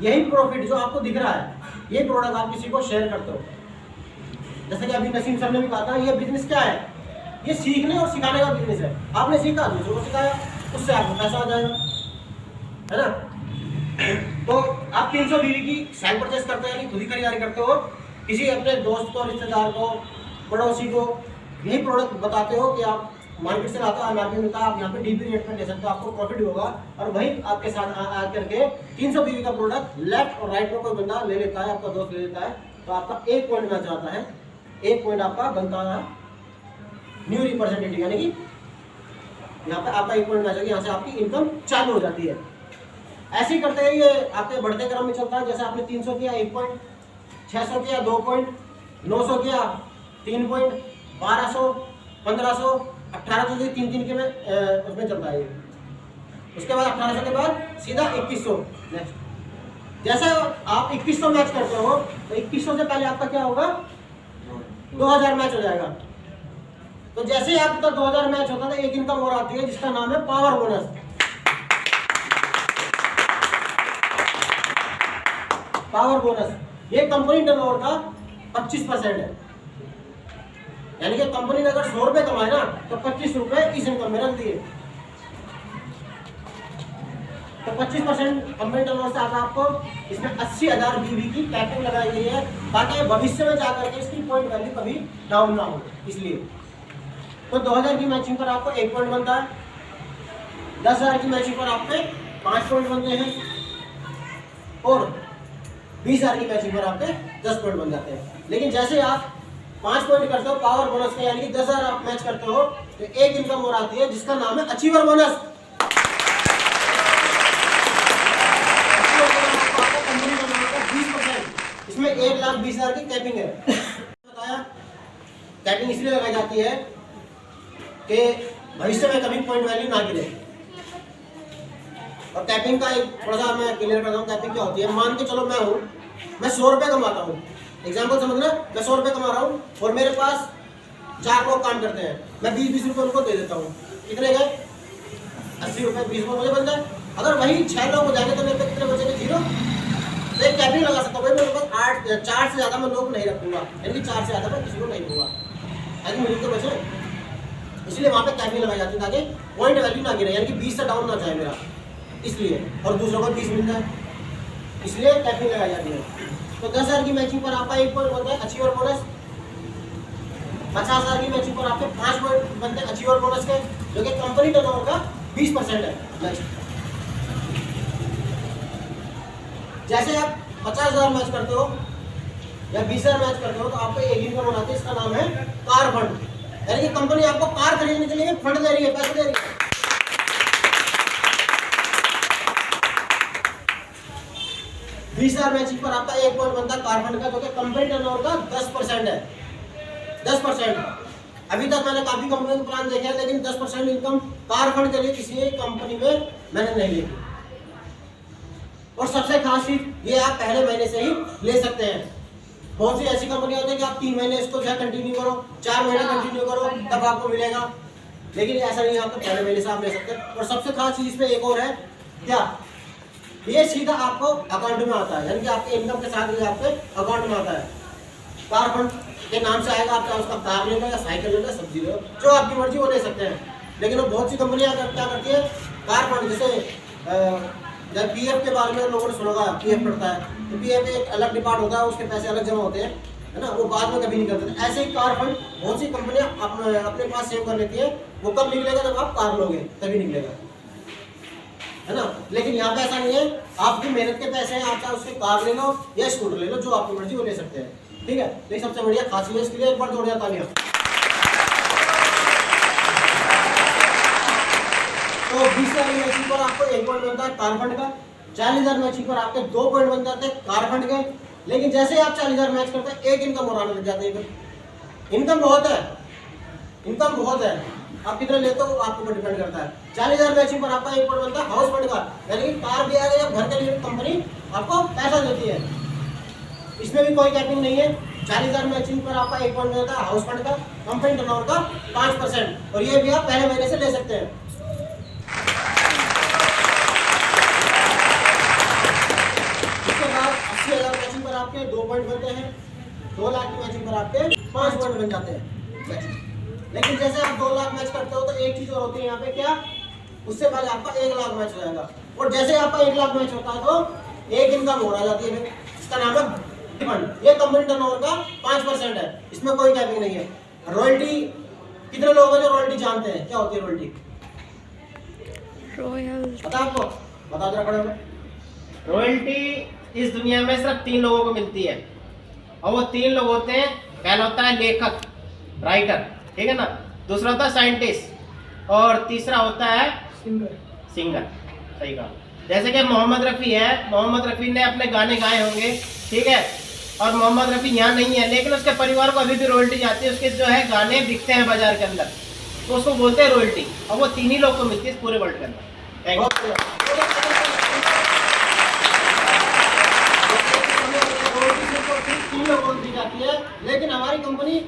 यही प्रॉफिट जो आपको दिख रहा है, ये प्रोडक्ट आप किसी को शेयर करते हो। जैसे कि अभी नसीम सर ने भी कहा था, ये बिजनेस क्या है? ये सीखने और सिखाने का बिजनेस है। आपने सीखा, दूसरों को सिखाया, उससे आपको पैसा आ जाएगा, है ना। तो आप 300 बीवी की सेल परचेस करते हो, यानी खुद ही खरीदारी करते हो, किसी अपने दोस्त को, रिश्तेदार को, पड़ोसी को यही प्रोडक्ट बताते हो कि आप मार्केट से लाते हो, एमआरपी मिलता है, आप यहाँ पे डीपी रेट में ले सकते हो, आपको प्रॉफिट होगा। और वही आपके साथ आ करके 300 बीवी का प्रोडक्ट लेफ्ट और राइट में कोई बंदा ले लेता है, आपका दोस्त ले लेता है, तो आपका 1 पॉइंट मैच आता है। 1 पॉइंट आपका बनता है न्यू रिप्रेजेंटेटिव, यानी कि यहाँ पे आपका 1 पॉइंट मैच होगा, यहाँ से आपकी इनकम चालू हो जाती है। ऐसे ही करते हैं, ये आपके बढ़ते क्रम में चलता है। जैसे आपने 300 किया 1 पॉइंट, 600 किया 2 पॉइंट, 900 किया 3 पॉइंट, 1200, 1500, 1800 से 3 के में उसमें चलता है। उसके बाद 1800 के बाद सीधा 2100 नेक्स्ट। जैसे आप 2100 मैच करते हो तो 2100 से पहले आपका क्या होगा? 2000 मैच हो जाएगा। तो जैसे ही आपका 2000 मैच होता है, एक इनकम और आती है जिसका नाम है पावर बोनस। पावर बोनस ये कंपनी टर्नओवर का 25% है, यानी कि कंपनी ने अगर 100 रुपए कमाए ना तो 25 रुपए इस इनकम में रख दिए, तो 25% कंपनी टर्नओवर से आता है आपको। इसमें 80,000 बीवी की पैकिंग लगाई गई है, ताकि भविष्य में जाकर के इसकी पॉइंट वैल्यू कभी डाउन ना हो, इसलिए। तो 2000 की मैचिंग पर आपको 1 पॉइंट बनता है, 10,000 की मैचिंग पर आपके 5 पॉइंट बनते हैं, और 20,000 की मैचिंग पर आपके 10 पॉइंट बन जाते हैं। लेकिन जैसे आप 5 पॉइंट करते हो पावर बोनस के, यानी कि 10,000 आप मैच करते हो, तो एक इनकम और आती है जिसका नाम है अचीवर बोनस। कंपनी का 20%, इसमें 1,20,000 की कैपिंग है। बताया कैपिंग इसलिए लगाई जाती है कि भविष्य में कभी पॉइंट वैल्यू ना गिरे। और कैपिंग का एक थोड़ा सा मैं क्लियर करता हूँ। कैपिंग क्या होती है, मान के चलो मैं 100 रुपये कमाता हूँ, एग्जाम्पल समझना, मैं 100 रुपये कमा रहा हूँ और मेरे पास 4 लोग काम करते हैं, मैं 20-20 रुपये उनको दे देता हूँ, कितने गए 80 रुपये, 20 रुपये मुझे बन जाए। अगर वही 6 लोग हो जाएंगे तो मेरे पे कितने बचेंगे, 0। तो एक कैपिंग लगा सकता हूँ भाई, मेरे पास 4 से ज़्यादा मैं लोग नहीं रखूँगा, यानी कि 4 से ज़्यादा मैं किसी को नहीं दूंगा, ताकि मुझे तो बचे। इसलिए वहाँ पे कैपिंग लगाई जाती है ताकि पॉइंट वैल्यू ना गिरे, यानी कि 20 से डाउन ना जाए मेरा, इसलिए, और दूसरों को 20 मिल जाए, इसलिए कैपिंग लगाई जाती है। तो 10,000 की मैचिंग पर आपका 1 पॉइंट बनता है अचीवर बोनस, 50,000 की मैचिंग पर आपके 5 पॉइंट बनते हैं अचीवर बोनस के, जो कि कंपनी टर्नओवर का 20% है मैच। जैसे आप 50,000 मैच करते हो या 20,000 मैच करते हो तो आपको एक इनकम बनाती है, इसका नाम है कार फंड, यानी कि कंपनी आपको कार खरीदने के लिए फंड दे रही है, पैसे दे रही है। 20,000 मैचिंग पर आपका 1 पॉइंट बनता है कार फंड का, जो कि कंपनी टर्नओवर का 10% है, 10%। अभी तक मैंने काफी कंपनी के प्लान देखे हैं, लेकिन 10% इनकम कार फंड के लिए किसी एक कंपनी में मैंने नहीं ली। और सबसे खास चीज ये, आप पहले महीने से ही ले सकते हैं। बहुत सी ऐसी कंपनी होती है कि आप 3 महीने इसको जो है कंटिन्यू करो, 4 महीने कंटिन्यू करो, तब आपको मिलेगा, लेकिन ऐसा नहीं है, आपको पहले महीने से आप ले सकते हैं। और सबसे खास चीज इसमें एक और है, क्या, ये सीधा आपको अकाउंट में आता है, यानी कि आपके इनकम के साथ ये आपके अकाउंट में आता है। कार फंड के नाम से आएगा, आप चाहे उसका कार ले लो या साइकिल ले लो, सब्जी ले लो, जो आपकी मर्जी वो ले सकते हैं। लेकिन वो बहुत सी कंपनियां क्या करती है, कार फंड, जैसे जब पीएफ के बारे में लोगों ने सुना होगा, पीएफ पड़ता है, तो पीएफ एक अलग डिपार्ट होता है, उसके पैसे अलग जमा होते हैं, है ना, वो बाद में कभी नहीं करते। ऐसे ही कार फंड बहुत सी कंपनियां अपने पास सेव कर लेती है, वो कब निकलेगा, जब आप कार लोगे तभी निकलेगा, है ना। लेकिन यहाँ पे ऐसा नहीं है, आपकी मेहनत के पैसे हैं, आप चाहे उससे कार ले लो या स्कूटर ले लो, जो आपकी मर्जी वो ले सकते हैं, ठीक है। तो सबसे बढ़िया खासियत है, इसके लिए एक बार जोड़ जाता है। तो 20,000 मैचिंग पर आपको 1 पॉइंट बनता है कार फंड का, 40,000 मैचिंग पर आपके 2 पॉइंट बन जाते हैं कार फंड के। लेकिन जैसे आप 40,000 मैच करते हैं, एक इनकम और आने लग जाती है। इनकम बहुत है, इनकम बहुत है, आप कितना लेते हो आपके ऊपर डिपेंड करता है। 40,000 मैचिंग पर आपका 1 पॉइंट बनता है हाउस फंड का, यानी कि कार भी आ गई, घर के लिए कंपनी आपको पैसा देती है, इसमें भी कोई कैपिंग नहीं है। 40,000 मैचिंग पर आपका 1 पॉइंट बनता है हाउस फंड का, कंपनी टर्नओवर का 5%, और ये भी आप पहले महीने से ले सकते हैं। इसके बाद 80,000 मैचिंग पर आपके 2 पॉइंट बनते हैं, 2 लाख की मैचिंग पर आपके 5 पॉइंट बन जाते हैं। लेकिन जैसे आप 2 लाख मैच करते हो तो एक चीज और होती है यहाँ पे, क्या, उससे पहले आपका 1 लाख मैच हो जाएगा, और जैसे आपका 1 लाख मैच होता है तो एक इनकम और आ जाती है, इसका नाम है फंड। ये कंपनी टर्नओवर का 5% है, इसमें कोई कैपिंग नहीं है। रॉयल्टी, कितने लोग हैं जो रॉयल्टी जानते हैं, क्या होती है रॉयल्टी, पता आपको, बता दो खड़े में। रॉयल्टी इस दुनिया में सिर्फ 3 लोगों को मिलती है, और वो 3 लोग होते हैं, पहला होता है लेखक, राइटर, ठीक है ना, दूसरा होता है साइंटिस्ट, और तीसरा होता है सिंगर। सही कहा। जैसे कि मोहम्मद रफ़ी है, मोहम्मद रफ़ी ने अपने गाने गाए होंगे, ठीक है, और मोहम्मद रफ़ी यहाँ नहीं है, लेकिन उसके परिवार को अभी भी रॉयल्टी जाती है, उसके जो है गाने बिकते हैं बाजार के अंदर, तो उसको बोलते हैं रॉयल्टी, और वो 3 ही लोग को मिलती है पूरे वर्ल्ड के अंदर। जाती है, लेकिन हमारी कंपनी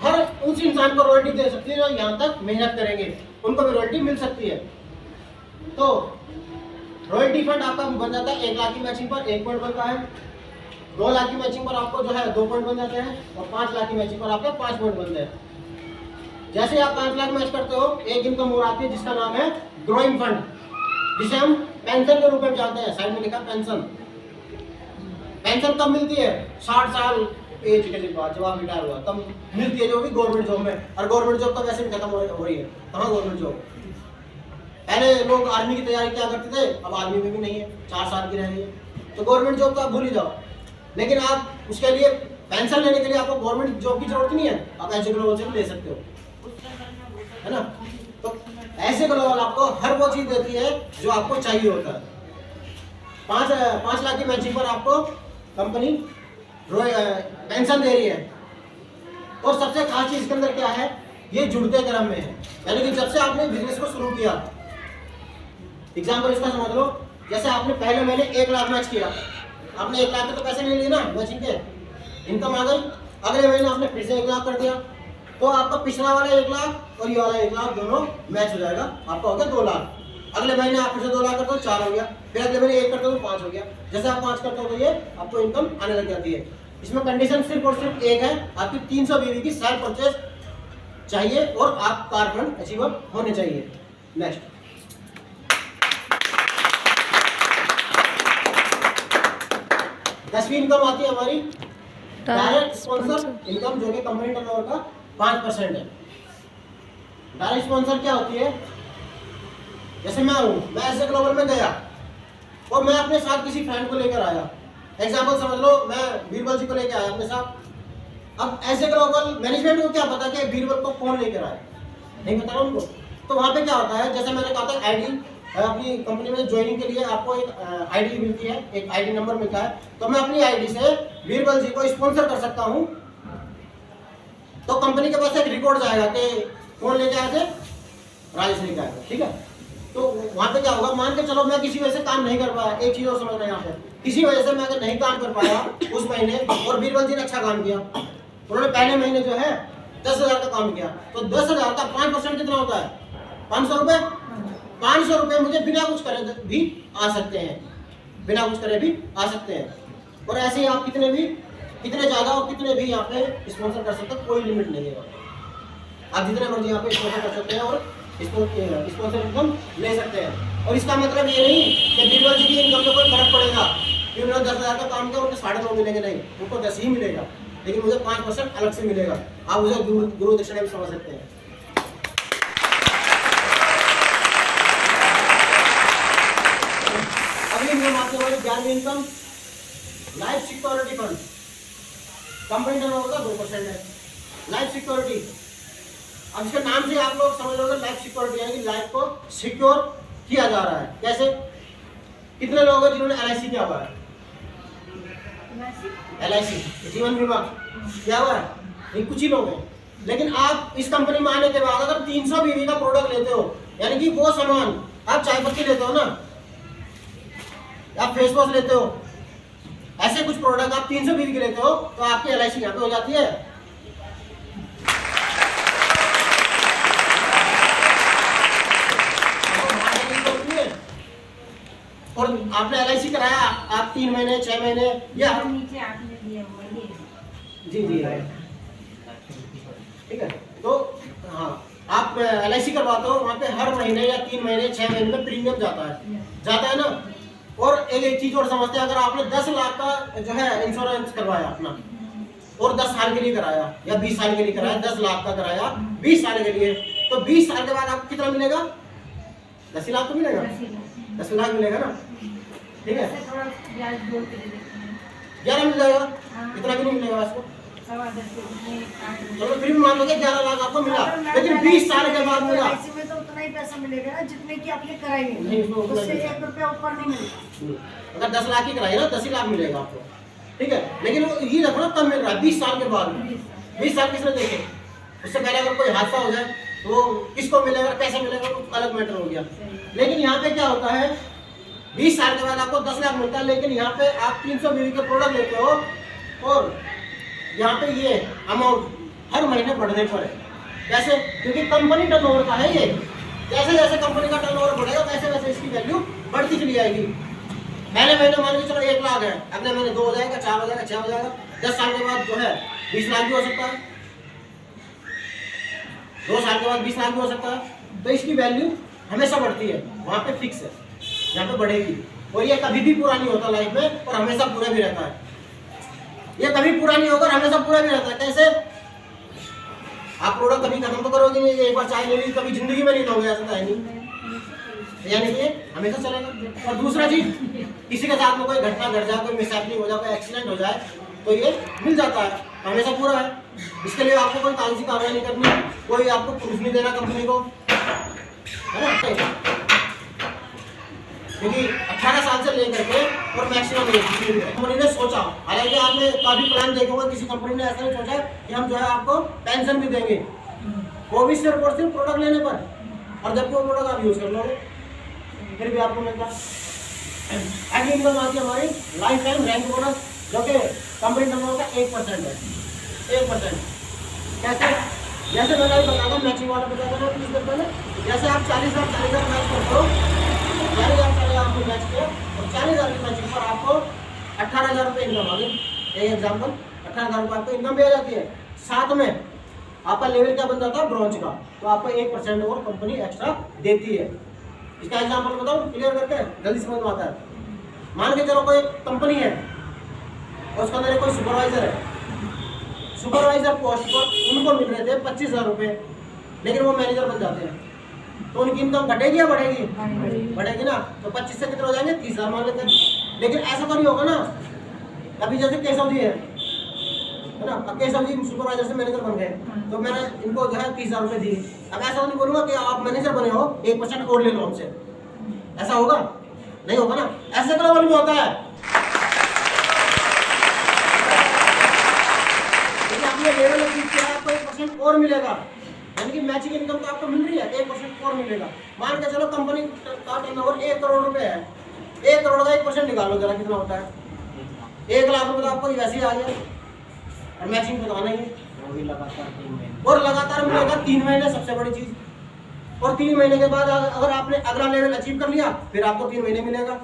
हर उस इंसान को रॉयल्टी दे सकती है जो यहाँ तक मेहनत करेंगे, उनको भी रॉयल्टी मिल सकती है। तो रॉयल्टी फंड आपका बन जाता है 1 लाख की मैचिंग पर 1 पॉइंट बनता है, 2 लाख की मैचिंग पर आपको जो है 2 पॉइंट बन जाते हैं, और 5 लाख की मैचिंग पर आपके 5 पॉइंट बनते हैं। जैसे आप 5 लाख मैच करते हो, एक इनकम और आती है जिसका नाम है ग्रोइंग फंड, जिसे हम पेंशन के रूप में जानते हैं, साइड में लिखा पेंशन। पेंशन कब मिलती है, 60 साल एज के बाद, जब आप रिटायर हुआ तब मिलती है, जो भी गवर्नमेंट जॉब में, और गवर्नमेंट जॉब तो वैसे भी खत्म हो रही है, कहाँ गवर्नमेंट जॉब। पहले लोग आर्मी की तैयारी क्या करते थे, अब आर्मी में भी नहीं है, 4 साल की रह गई है, तो गवर्नमेंट जॉब तो आप भूल ही जाओ। लेकिन आप उसके लिए पेंशन लेने के लिए आपको गवर्नमेंट जॉब की जरूरत नहीं है, आप ऐसे ग्लोबल से भी ले सकते हो, है ना। तो ऐसे ग्लोबल आपको हर वो चीज देती है जो आपको चाहिए होता है। 5 लाख की मैचिंग पर आपको कंपनी पेंशन दे रही है, और सबसे खास चीज इसके अंदर क्या है, ये जुड़ते क्रम में है, यानी कि जब से आपने बिजनेस को शुरू किया, एग्जाम्पल इसका समझ लो, जैसे आपने पहले महीने 1 लाख मैच किया, आपने 1 लाख के तो पैसे नहीं लिए ना मैचिंग के, इनकम आ गई। अगले महीने आपने फिर से 1 लाख कर दिया, तो आपका पिछला वाला 1 लाख और ये वाला 1 लाख दोनों मैच हो जाएगा, आपका हो गया 2 लाख। अगले महीने आप फिर से 2 लाख करते हो 4 हो गया, फिर अगले महीने 1 करते हो तो 5 हो गया। जैसे आप 5 करते हो तो ये आपको इनकम आने लग जाती है। इसमें कंडीशन सिर्फ और सिर्फ एक है, आपकी 300 बीवी की सेल्फ परचेज चाहिए और आप कार फंड अचीवर होने चाहिए। नेक्स्ट, दसवीं इनकम आती है हमारी डायरेक्ट स्पॉन्सर इनकम, जो कि कंपनी टर्नओवर का 5% है। डायरेक्ट स्पॉन्सर क्या होती है? जैसे मैं हूँ, मैं ऐसे ग्लोबल में गया और मैं अपने साथ किसी फ्रेंड को लेकर आया, एग्जाम्पल समझ लो मैं बीरबल जी को लेकर आया अपने साथ। अब ऐसे ग्लोबल मैनेजमेंट को क्या पता कि बीरबल को कौन लेकर आया, नहीं पता उनको। तो वहाँ पे क्या होता है, जैसे मैंने कहा था आईडी, अपनी कंपनी में ज्वाइनिंग के लिए आपको एक आईडी मिलती है, एक आईडी नंबर मिलता है, तो मैं अपनी आईडी से बीरबल जी को स्पॉन्सर कर सकता हूँ। तो कंपनी के पास एक रिकॉर्ड जाएगा कि कौन लेके आए थे, राजेश लेके आए थे, ठीक है। तो वहाँ पे क्या होगा, मान के चलो मैं किसी वजह से काम नहीं कर पाया, एक चीज और समझना यहाँ पे, किसी वजह से मैं अगर नहीं काम कर पाया उस महीने और बीरबल जी ने अच्छा काम किया, उन्होंने पहले महीने जो है 10,000 का काम किया, तो 10,000 का 5% कितना होता है, 500 रुपए। 500 रुपए मुझे बिना कुछ करे भी आ सकते हैं, बिना कुछ करे भी आ सकते हैं। और ऐसे ही आप कितने ज्यादा और कितने भी यहाँ पे स्पॉन्सर कर सकते हैं, कोई लिमिट नहीं है। आप जितने मर्जी यहाँ पे स्पॉन्सर कर सकते हैं और स्पॉन्सर इनकम ले सकते हैं। और इसका मतलब ये नहीं कि बीरबल जी की इनकम में कोई फर्क पड़ेगा कि उन्होंने 10,000 का काम किया, उनको 9.5 मिलेंगे, नहीं, उनको 10 ही मिलेगा, लेकिन मुझे 5% अलग से मिलेगा। आप मुझे गुरु दक्षिणा भी समझ सकते हैं। अगली नियम आती है हमारी 11वीं income, life security fund. Company turnover का 2% है लाइफ सिक्योरिटी। अब इसके नाम से आप लोग समझ लोगे लाइफ सिक्योरिटी, यानी कि लाइफ को सिक्योर किया जा रहा है। कैसे? कितने लोग हैं जिन्होंने LIC किया हुआ है? LIC जीवन बीमा क्या हुआ है? ये कुछ ही लोग हैं। लेकिन आप इस कंपनी में आने के बाद अगर 300 बीवी का प्रोडक्ट लेते हो, यानी कि वो सामान, आप चाय पत्ती लेते हो ना, आप फेस वॉश लेते हो, ऐसे कुछ प्रोडक्ट आप 300 बीवी के लेते हो, तो आपकी LIC यहाँ पे हो जाती है। और आपने LIC कराया, आप 3 महीने 6 महीने या नीचे आपने दिया हुआ ये जी ठीक है। तो हाँ, आप LIC करवाते हो, वहाँ पे हर महीने या 3 महीने 6 महीने में प्रीमियम जाता है ना। और एक चीज और समझते हैं, अगर आपने 10 लाख का जो है इंश्योरेंस करवाया अपना और 10 साल के लिए कराया या 20 साल के लिए कराया, 10 लाख का कराया 20 साल के लिए, तो 20 साल के बाद आपको कितना मिलेगा? 10 लाख तो मिलेगा, 10 लाख मिलेगा ना, ठीक है। थोड़ा ब्याज जोड़ के दे देते हैं, 11 मिल जाएगा, इतना भी नहीं मिलेगा आपको। चलो फिर मान लो कि 11 लाख आपको मिला, लेकिन 20 साल के बाद मिला, LIC में तो उतना ही पैसा मिलेगा ना जितने की आपने कराई है, नहीं, उसमें उतना ही उससे मिलेगा। 1 रुपया ऊपर नहीं मिलेगा। अगर 10 लाख की कराई ना 10 ही लाख मिलेगा आपको, ठीक है। लेकिन वो ये रखना कब मिल रहा है? 20 साल के बाद। 20 साल किसने देखे? उससे पहले अगर कोई हादसा हो जाए तो किसको मिलेगा, कैसे मिलेगा, तो अलग मैटर हो गया। लेकिन यहाँ पे क्या होता है, 20 साल के बाद आपको 10 लाख मिलता है, लेकिन यहाँ पे आप 300 बीवी के प्रोडक्ट लेते हो और यहाँ पे ये अमाउंट हर महीने बढ़ने पर है। कैसे? क्योंकि कंपनी टर्नओवर का है ये, जैसे जैसे कंपनी का टर्नओवर बढ़ेगा वैसे वैसे इसकी वैल्यू बढ़ती चली जाएगी। पहले महीने मान के चलो 1 लाख है, अगले महीने 2 हो जाएगा, 4 हो जाएगा, 6 हो जाएगा, 10 साल के बाद जो है 20 लाख भी हो सकता है, 2 साल के बाद 20 लाख भी हो सकता है। तो इसकी वैल्यू हमेशा बढ़ती है, वहाँ पे फिक्स है, यहाँ पे बढ़ेगी। और ये कभी भी पूरा नहीं होता लाइफ में, और हमेशा पूरा भी रहता है। ये कभी पूरा नहीं होगा, हमेशा पूरा भी रहता है। कैसे? आप प्रोडक्ट कभी खत्म तो करोगे नहीं, एक बार चाय ले ली कभी जिंदगी में नहीं लोगे, ऐसा तो है नहीं, यानी कि हमेशा चलेगा। और दूसरा चीज, किसी के साथ में कोई घटना घट जाए, कोई मिसहैपनिंग हो जाए, कोई एक्सीडेंट हो जाए, तो ये मिल जाता है, हमेशा पूरा है। इसके लिए आपको कोई कागजी कार्रवाई नहीं करनी, कोई आपको प्रूफ नहीं देना कंपनी को, है ना। क्योंकि 18 साल से लेकर के और मैक्सिमम कंपनी ने सोचा, हालांकि आपने काफी प्लान देखे होंगे, किसी कंपनी ने ऐसा नहीं सोचा कि हम जो है आपको पेंशन भी देंगे, वो भी सिर्फ और सिर्फ प्रोडक्ट लेने पर, और जबकि वो प्रोडक्ट आप यूज कर लोगे। फिर भी आपको मिलता। अगली इनकम आती है हमारी लाइफ टाइम रैंक बोनस, जो कि कंपनी टर्नओवर का 1% है। 1% कैसे? जैसे मैंने अभी बताया मैचिंग वाला बताया था 30 दिन पहले, जैसे आप 40,000 मैच करते हो, 40,000 आपको मैच किया और 40,000 की मैचिंग पर आपको 18,000 रुपये इनकम आ गई। एक एग्जाम्पल, 18,000 रुपये आपको इनकम भी आ जाती है। साथ में आपका लेवल क्या बन जाता है ब्रॉन्ज का, तो आपको 1% और कंपनी एक्स्ट्रा देती है। इसका एग्जाम्पल बताऊँ क्लियर करके, जल्दी समझ में आता है। मान के चलो कोई कंपनी है और उसके अंदर कोई सुपरवाइजर है, सुपरवाइजर पोस्ट पर उनको मिल रहे थे 25,000 रुपये, लेकिन वो मैनेजर बन जाते हैं, तो उनकी इनकम घटेगी या बढ़ेगी? बढ़ेगी ना। तो 25 से कितने हो जाएंगे? 30,000 मान लेते हैं। लेकिन ऐसा तो नहीं होगा ना, अभी जैसे केशव जी है ना, अब केशव जी सुपरवाइजर से मैनेजर बन गए, तो मैंने इनको जो है 30,000 रुपये दिए। अब ऐसा नहीं बोलूँगा कि आप मैनेजर बने हो 1% और ले लो हमसे, ऐसा होगा? नहीं होगा ना। ऐसे ग्लोबल भी होता है, आपने लेवल अचीव किया आपको 1% और मिलेगा, यानी कि मैचिंग इनकम तो आपको मिल रही है, 1% और मिलेगा। मान के चलो कंपनी का टर्नओवर 1 करोड़ रुपए है, 1 करोड़ का 1% निकालो जरा कितना होता है? 1 लाख रुपए तो आपको वैसे ही आ गया, और मैचिंग बताना ही है, वो भी लगातार 3 महीने। और लगातार मिलेगा 3 महीने, सबसे बड़ी चीज। और 3 महीने के बाद अगर आपने अगला लेवल अचीव कर लिया, फिर आपको 3 महीने मिलेगा।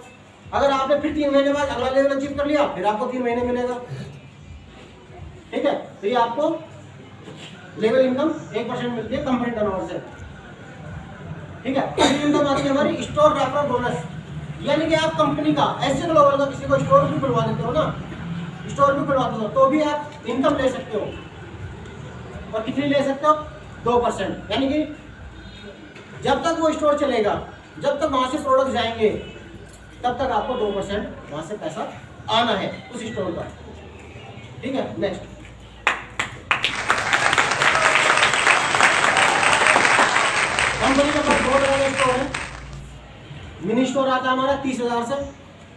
अगर आपने फिर 3 महीने बाद अगला लेवल अचीव कर लिया, फिर आपको 3 महीने मिलेगा। ठीक है, तो ये आपको लेवल इनकम 1% मिलती है कंपनी टर्नओवर से। ठीक है, अगली इनकम आती है हमारी स्टोर रेफरल बोनस, यानी कि आप कंपनी का ऐसे ग्लोबल का किसी को स्टोर भी खुलवा देते हो ना, स्टोर भी खुलवाते हो, तो भी आप इनकम ले सकते हो। और कितनी ले सकते हो? 2%, यानी कि जब तक वो स्टोर चलेगा, जब तक वहां से प्रोडक्ट जाएंगे, तब तक आपको 2% वहां से पैसा आना है उस स्टोर का। ठीक है, नेक्स्ट कंपनी के पास 2 तरह के स्टोर है। मिनी स्टोर आता है हमारा 30,000 से,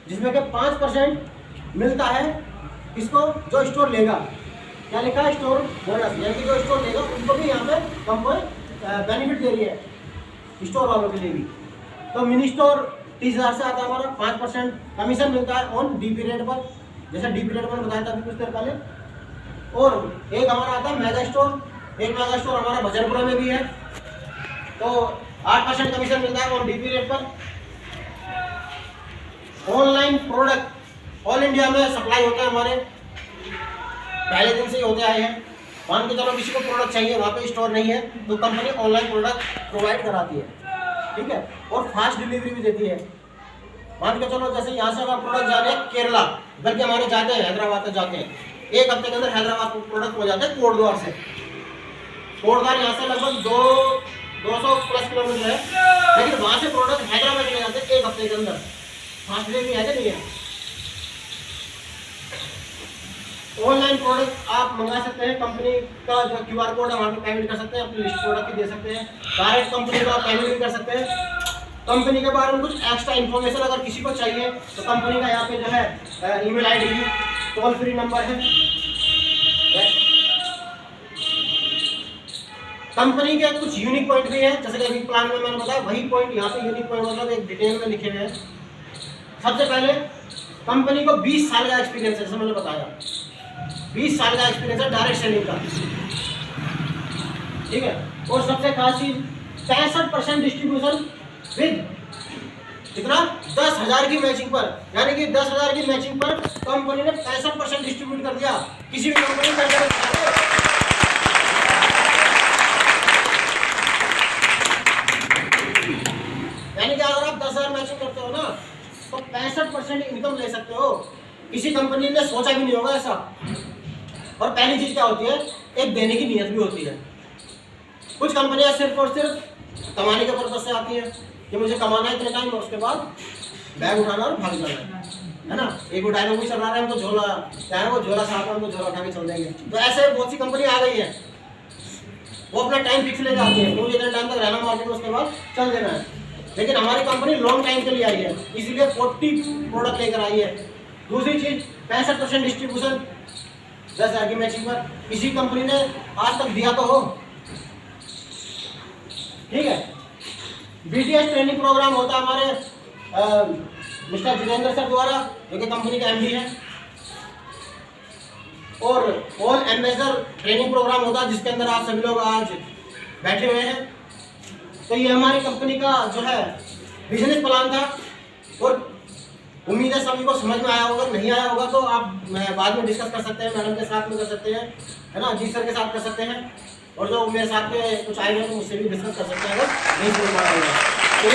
जिसमें कि 5% मिलता है इसको जो स्टोर लेगा। क्या लिखा है? स्टोर बोनस, यानी कि जो स्टोर लेगा उनको भी यहाँ पे कंपनी बेनिफिट दे रही है, स्टोर वालों के लिए भी। तो मिनी स्टोर 30,000 से आता है हमारा, 5% कमीशन मिलता है ऑन डीपी रेट पर, जैसे डीपी रेट पर बताया था अभी कुछ देर पहले। और एक हमारा आता है मेगा स्टोर, एक मेगा स्टोर हमारा भजनपुरा में भी है, तो 8% कमीशन मिलता है ऑन डीपी रेट पर। ऑनलाइन प्रोडक्ट ऑल इंडिया में सप्लाई होता है हमारे, पहले दिन से ही होते आए हैं। मान के चलो किसी को प्रोडक्ट चाहिए, वहाँ पे स्टोर नहीं है, तो कंपनी ऑनलाइन प्रोडक्ट प्रोवाइड कराती है। ठीक है, और फास्ट डिलीवरी भी देती है। मान के चलो जैसे यहाँ से अगर प्रोडक्ट जा रहे हैं केरला, बल्कि हमारे जाते हैं हैदराबाद तक जाते हैं, 1 हफ्ते के अंदर हैदराबाद को प्रोडक्ट हो जाता है कोटद्वार से। कोटद्वार यहाँ से लगभग 200 प्लस किलोमीटर है, लेकिन वहाँ से प्रोडक्ट हैदराबाद चले जाते हैं 1 हफ्ते के अंदर। फास्ट डिलीवरी है कि नहीं है? ऑनलाइन प्रोडक्ट आप मंगा सकते हैं, कंपनी का जो QR कोड है वहाँ पे पेमेंट कर सकते हैं, अपनी लिस्ट प्रोडक्ट की दे सकते हैं, डायरेक्ट कंपनी को आप पेमेंट भी कर सकते हैं। कंपनी के बारे में कुछ एक्स्ट्रा इन्फॉर्मेशन अगर किसी को चाहिए तो कंपनी का यहाँ पे जो है email ID, toll free number है। कंपनी के कुछ यूनिक पॉइंट भी है, जैसे कि अभी प्लान में मैंने बताया, वही पॉइंट यहाँ पे यूनिक पॉइंट मतलब एक डिटेल में लिखे हुए हैं। सबसे पहले कंपनी को 20 साल का एक्सपीरियंस है, जैसे मैंने बताया 20 साल का एक्सपीरियंस है डायरेक्ट सेलिंग का। ठीक है, और सबसे खास चीज 65% डिस्ट्रीब्यूशन विद कितना 10,000 की मैचिंग पर, यानी कि 10,000 की मैचिंग पर कंपनी ने 65% डिस्ट्रीब्यूट कर दिया। किसी भी कंपनी कर यानी कि अगर आप 10,000 मैचिंग करते हो ना, तो 65% इनकम ले सकते हो। किसी कंपनी ने सोचा भी नहीं होगा ऐसा। और पहली चीज क्या होती है, एक देने की नीयत भी होती है। कुछ कंपनियां सिर्फ और सिर्फ कमाने के पर्पज से आती है कि मुझे कमाना है इतने टाइम, और उसके बाद बैग उठाना और भाग जाना है ना। एक वो डायलॉग भी चल रहा है, हमको झोला क्या है, वो झोला साथ में हमको झोला उठा के चल देंगे। तो ऐसे बहुत सी कंपनी आ गई है, वो अपना टाइम फिक्स ले जाती है, मुझे इतने टाइम तक रहना मार्केट में, उसके बाद चल देना है। लेकिन हमारी कंपनी लॉन्ग टाइम के लिए आई है, इसीलिए 40 प्रोडक्ट लेकर आई है। दूसरी चीज 65% डिस्ट्रीब्यूशन 10,000 की मैचिंग पर, किसी कंपनी ने आज तक दिया तो हो। ठीक है, BTS ट्रेनिंग प्रोग्राम होता है हमारे मिस्टर जितेंद्र सर द्वारा, जो कि कंपनी के एमडी हैं। और ऑल एम्बेसडर ट्रेनिंग प्रोग्राम होगा जिसके अंदर आप सभी लोग आज बैठे हुए हैं। तो ये हमारी कंपनी का जो है बिजनेस प्लान था, और उम्मीद है सभी को समझ में आया होगा। नहीं आया होगा तो आप बाद में डिस्कस कर सकते हैं, मैडम के साथ में कर सकते हैं, है ना, जी सर के साथ कर सकते हैं, और जो मेरे साथ के कुछ आए हुए हैं तो मुझसे भी डिस्कस कर सकते हैं अगर नहीं समझ में आया होगा। तो